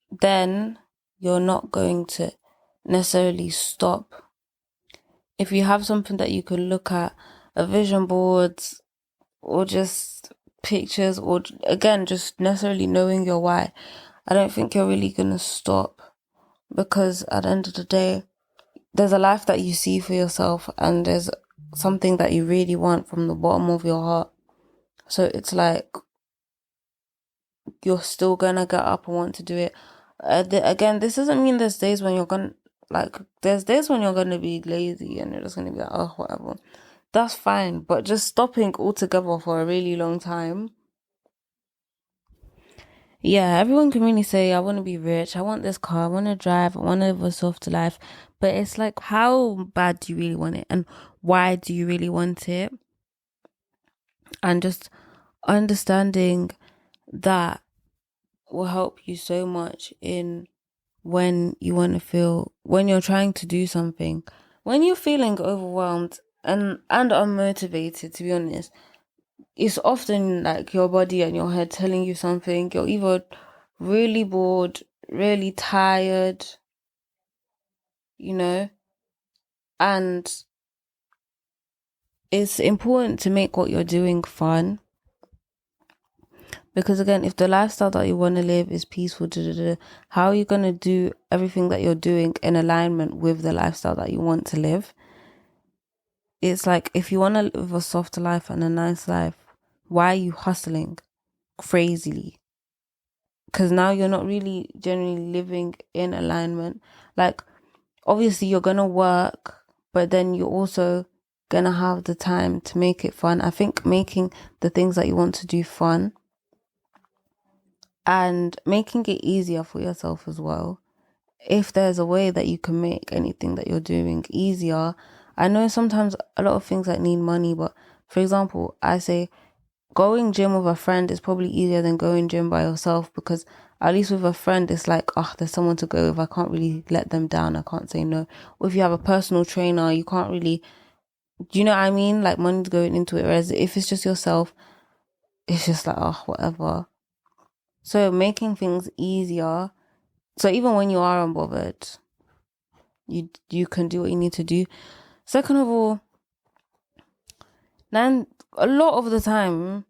then you're not going to necessarily stop. If you have something that you can look at, a vision board or just pictures, or again, just necessarily knowing your why, I don't think you're really going to stop, because at the end of the day, there's a life that you see for yourself, and there's something that you really want from the bottom of your heart. So it's like you're still gonna get up and want to do it. Again, this doesn't mean there's days when there's days when you're gonna be lazy and you're just gonna be like, oh, whatever. That's fine, but just stopping altogether for a really long time. Yeah, everyone can really say, I want to be rich, I want this car, I want to drive, I want to live a soft life. But it's like, how bad do you really want it? And why do you really want it? And just understanding that will help you so much in when you want to feel, when you're trying to do something, when you're feeling overwhelmed and unmotivated, to be honest. It's often like your body and your head telling you something. You're either really bored, really tired, and it's important to make what you're doing fun. Because again, if the lifestyle that you want to live is peaceful, how are you going to do everything that you're doing in alignment with the lifestyle that you want to live? It's like, if you want to live a soft life and a nice life, Why are you hustling crazily? Because now you're not really generally living in alignment. Like, obviously you're gonna work, but then you're also gonna have the time to make it fun. I think making the things that you want to do fun and making it easier for yourself as well. If there's a way that you can make anything that you're doing easier, I know sometimes a lot of things that need money, but for example, I say going gym with a friend is probably easier than going gym by yourself, because at least with a friend it's like, oh, there's someone to go with. I can't really let them down. I can't say no. Or if you have a personal trainer, you can't really, do you know what I mean? Like, money's going into it. Whereas if it's just yourself, it's just like, oh, whatever. So making things easier. So even when you are unbothered, you can do what you need to do. Second of all, then a lot of the time,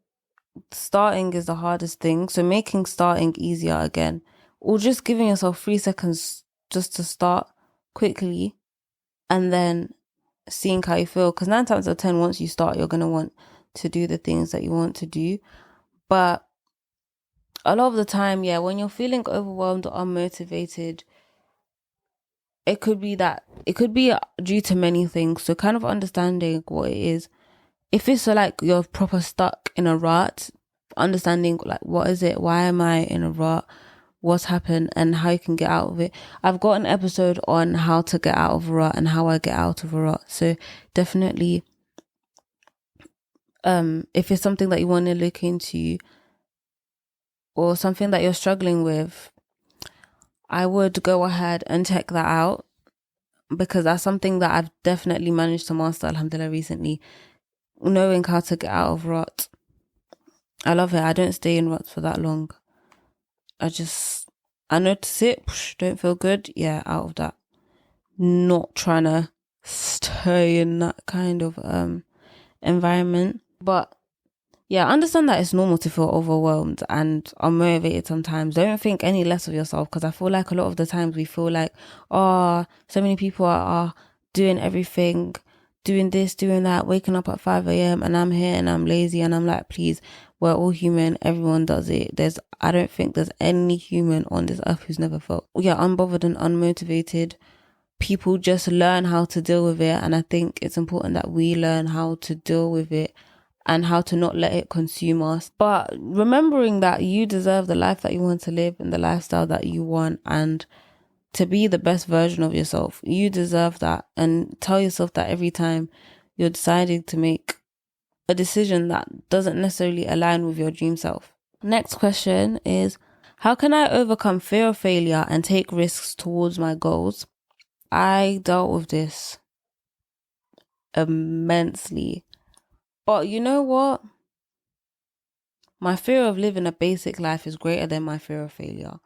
starting is the hardest thing. So making starting easier again, or just giving yourself 3 seconds just to start quickly, and then seeing how you feel. Because 9 times out of 10, once you start, you're gonna want to do the things that you want to do. But a lot of the time, yeah, when you're feeling overwhelmed or unmotivated, it could be due to many things. So kind of understanding what it is. If it's like you're proper stuck in a rut, understanding like, what is it? Why am I in a rut? What's happened and how you can get out of it. I've got an episode on how to get out of a rut and how I get out of a rut. So definitely, if it's something that you want to look into or something that you're struggling with, I would go ahead and check that out, because that's something that I've definitely managed to master, alhamdulillah, recently. Knowing how to get out of rut. I love it. I don't stay in ruts for that long. I notice it, don't feel good. Yeah, out of that. Not trying to stay in that kind of environment. But yeah, understand that it's normal to feel overwhelmed and unmotivated sometimes. Don't think any less of yourself, because I feel like a lot of the times we feel like, oh, so many people are doing everything, doing this, doing that, waking up at 5 a.m. and I'm here and I'm lazy, and I'm like, please, we're all human. Everyone does it. I don't think there's any human on this earth who's never felt, unbothered and unmotivated. People just learn how to deal with it. And I think it's important that we learn how to deal with it and how to not let it consume us. But remembering that you deserve the life that you want to live and the lifestyle that you want, and to be the best version of yourself. You deserve that. And tell yourself that every time you're deciding to make a decision that doesn't necessarily align with your dream self. Next question is, how can I overcome fear of failure and take risks towards my goals? I dealt with this immensely. But you know what? My fear of living a basic life is greater than my fear of failure.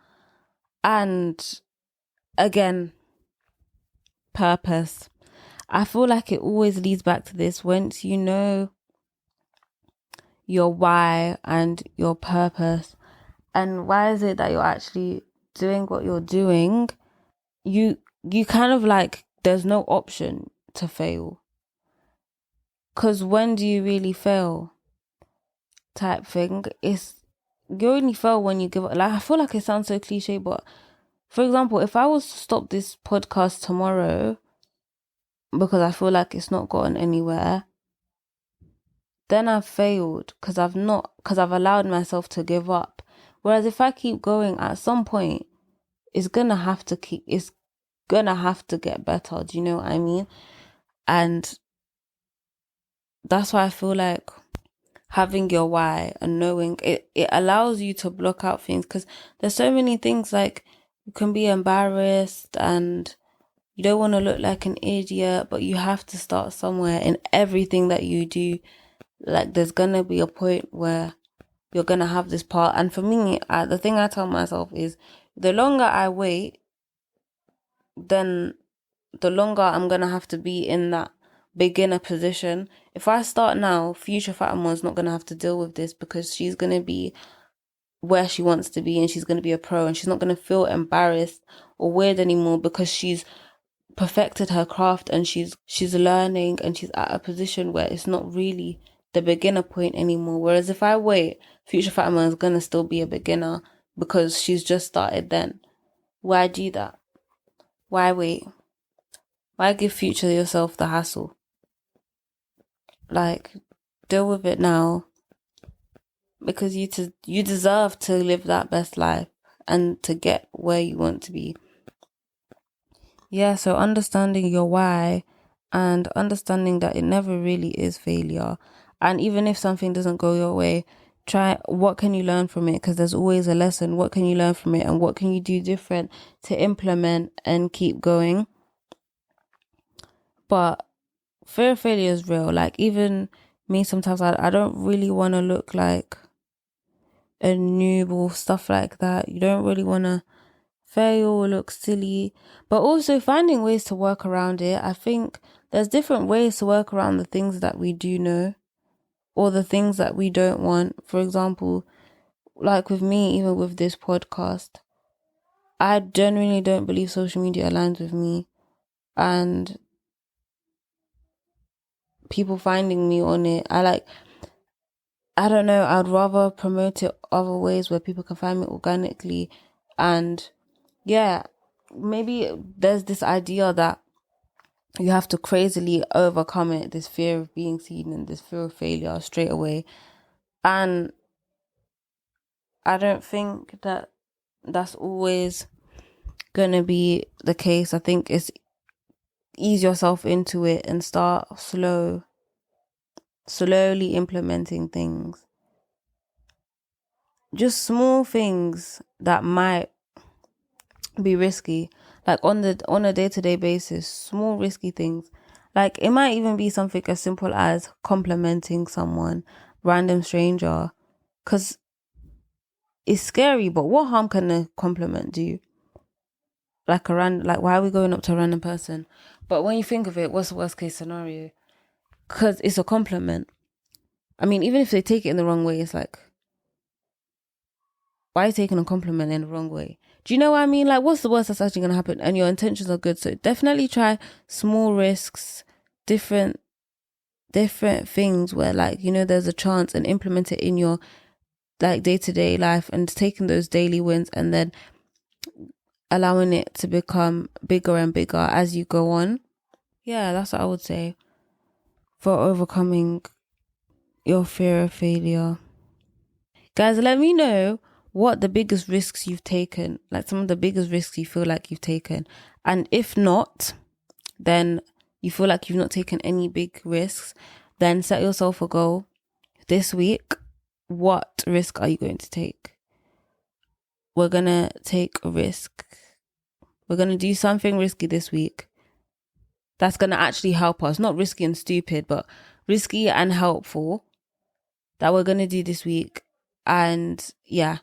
And again, purpose. I feel like it always leads back to this. Once you know your why and your purpose, and why is it that you're actually doing what you're doing, you kind of like, there's no option to fail. Because when do you really fail? Type thing. You only fail when you give up. Like, I feel like it sounds so cliche, but for example, if I was to stop this podcast tomorrow because I feel like it's not gotten anywhere, then I've failed, because I've allowed myself to give up. Whereas if I keep going, at some point it's gonna have to get better. Do you know what I mean? And that's why I feel like having your why and knowing it allows you to block out things, because there's so many things, like you can be embarrassed and you don't want to look like an idiot, but you have to start somewhere in everything that you do. Like, there's gonna be a point where you're gonna have this part. And for me, the thing I tell myself is, the longer I wait, then the longer I'm gonna have to be in that beginner position. If I start now, future Fatima's not gonna have to deal with this, because she's gonna be where she wants to be and she's gonna be a pro, and she's not gonna feel embarrassed or weird anymore, because she's perfected her craft and she's learning and she's at a position where it's not really the beginner point anymore. Whereas if I wait, future Fatima is gonna still be a beginner because she's just started then. Why do that? Why wait? Why give future yourself the hassle? Like, deal with it now, because you deserve to live that best life and to get where you want to be. Yeah, so understanding your why and understanding that it never really is failure. And even if something doesn't go your way, try what can you learn from it, because there's always a lesson. What can you learn from it and what can you do different to implement and keep going? But fear of failure is real. Like, even me, sometimes I don't really want to look like a noob or stuff like that. You don't really want to fail or look silly, but also finding ways to work around it. I think there's different ways to work around the things that we do know or the things that we don't want. For example, like with me, even with this podcast, I genuinely don't believe social media aligns with me, and people finding me on it, I don't know, I'd rather promote it other ways where people can find me organically. And yeah, maybe there's this idea that you have to crazily overcome it, this fear of being seen and this fear of failure straight away. And I don't think that that's always going to be the case. I think it's ease yourself into it and start slowly implementing things. Just small things that might be risky, like on a day-to-day basis, small risky things. Like, it might even be something as simple as complimenting someone, random stranger, because it's scary, but what harm can a compliment do? Like why are we going up to a random person? But when you think of it, what's the worst case scenario? Because it's a compliment. I mean, even if they take it in the wrong way, it's like, why are you taking a compliment in the wrong way? Do you know what I mean? Like, what's the worst that's actually going to happen? And your intentions are good. So definitely try small risks, different things where, like, you know, there's a chance, and implement it in your like day-to-day life, and taking those daily wins and then allowing it to become bigger and bigger as you go on. Yeah, that's what I would say for overcoming your fear of failure. Guys, let me know what the biggest risks you've taken, like some of the biggest risks you feel like you've taken. And if not, then you feel like you've not taken any big risks, then set yourself a goal this week. What risk are you going to take? We're going to take a risk. We're going to do something risky this week that's going to actually help us. Not risky and stupid, but risky and helpful, that we're going to do this week. And yeah,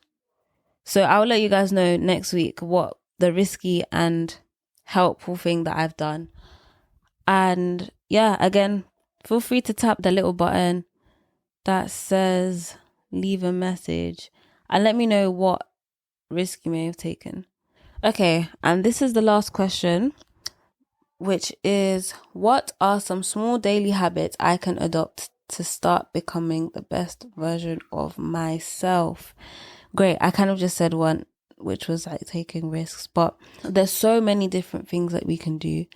so I'll let you guys know next week what the risky and helpful thing that I've done. And yeah, again, feel free to tap the little button that says leave a message and let me know what risk you may have taken. Okay, and this is the last question, which is, what are some small daily habits I can adopt to start becoming the best version of myself? Great, I kind of just said one, which was like taking risks, but there's so many different things that we can do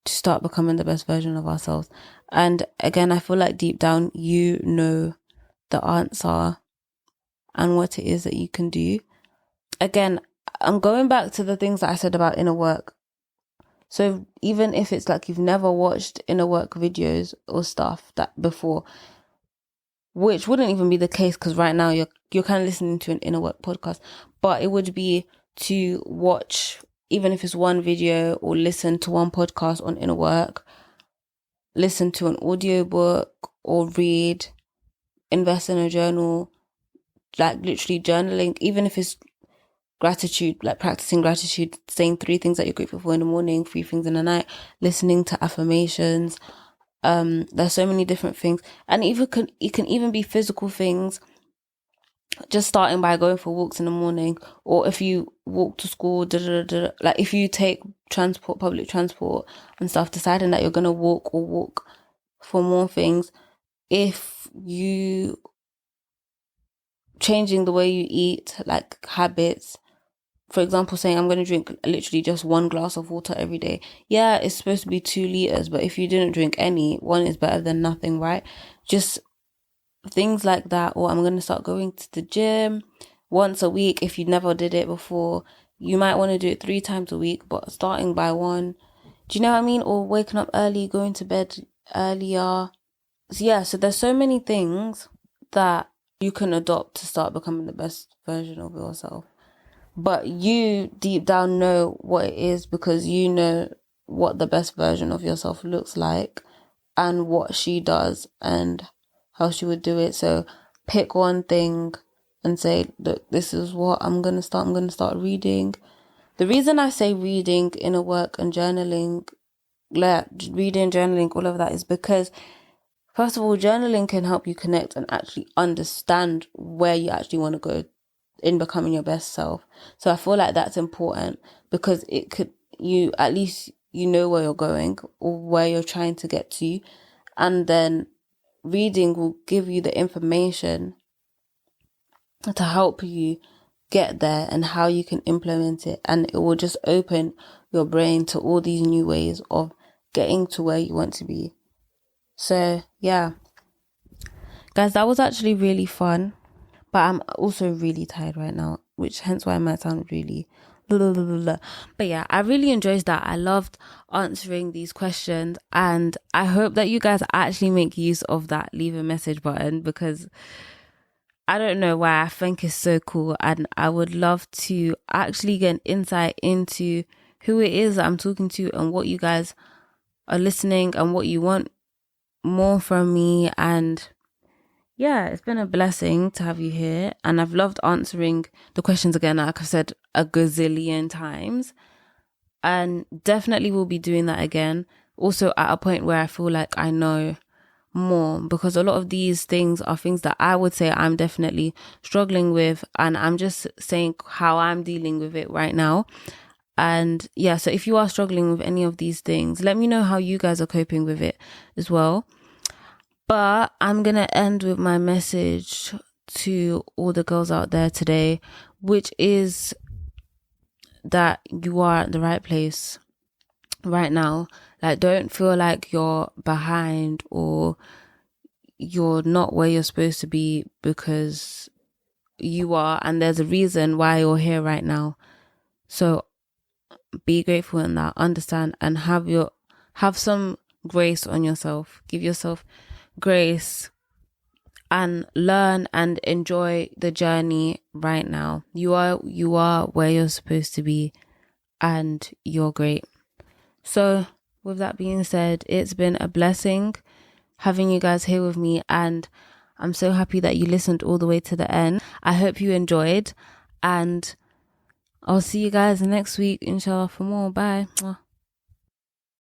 to start becoming the best version of ourselves. And again, I feel like deep down you know the answer and what it is that you can do. Again, I'm going back to the things that I said about inner work. So even if it's like you've never watched inner work videos or stuff that before, which wouldn't even be the case because right now you're kind of listening to an inner work podcast, but it would be to watch, even if it's one video, or listen to one podcast on inner work, listen to an audiobook, or read, invest in a journal, like literally journaling, even if it's gratitude, like practicing gratitude, saying 3 things that you're grateful for in the morning, 3 things in the night, listening to affirmations. There's so many different things, and it can even be physical things, just starting by going for walks in the morning, or if you walk to school, like if you take public transport and stuff, deciding that you're gonna walk for more things. if you changing the way you eat, like habits, for example, saying I'm going to drink literally just 1 glass of water every day. Yeah, it's supposed to be 2 liters, but if you didn't drink any, one is better than nothing, right? Just things like that. Or I'm going to start going to the gym once a week. If you never did it before, you might want to do it 3 times a week, but starting by one. Do you know what I mean? Or waking up early, going to bed earlier. So yeah, so there's so many things that you can adopt to start becoming the best version of yourself. But you deep down know what it is, because you know what the best version of yourself looks like and what she does and how she would do it. So pick one thing and say, look, this is what I'm going to start. I'm going to start reading. The reason I say reading, inner work and journaling, like reading, journaling, all of that, is because first of all, journaling can help you connect and actually understand where you actually want to go in becoming your best self. So I feel like that's important, because it could, you at least you know where you're going or where you're trying to get to, and then reading will give you the information to help you get there and how you can implement it, and it will just open your brain to all these new ways of getting to where you want to be. So yeah, guys, that was actually really fun. But I'm also really tired right now, which hence why I might sound really blah, blah, blah, blah. But yeah, I really enjoyed that. I loved answering these questions, and I hope that you guys actually make use of that leave a message button, because I don't know why, I think it's so cool, and I would love to actually get an insight into who it is that I'm talking to and what you guys are listening and what you want more from me. And yeah, it's been a blessing to have you here, and I've loved answering the questions again, like I've said a gazillion times, and definitely will be doing that again. Also at a point where I feel like I know more, because a lot of these things are things that I would say I'm definitely struggling with, and I'm just saying how I'm dealing with it right now. And yeah, so if you are struggling with any of these things, let me know how you guys are coping with it as well. But I'm going to end with my message to all the girls out there today, which is that you are at the right place right now. Like, don't feel like you're behind or you're not where you're supposed to be, because you are, and there's a reason why you're here right now. So be grateful in that, understand, and have some grace on yourself. Give yourself grace and learn and enjoy the journey right now. You are where you're supposed to be, and you're great. So with that being said, it's been a blessing having you guys here with me, and I'm so happy that you listened all the way to the end. I hope you enjoyed, and I'll see you guys next week, inshallah, for more. Bye.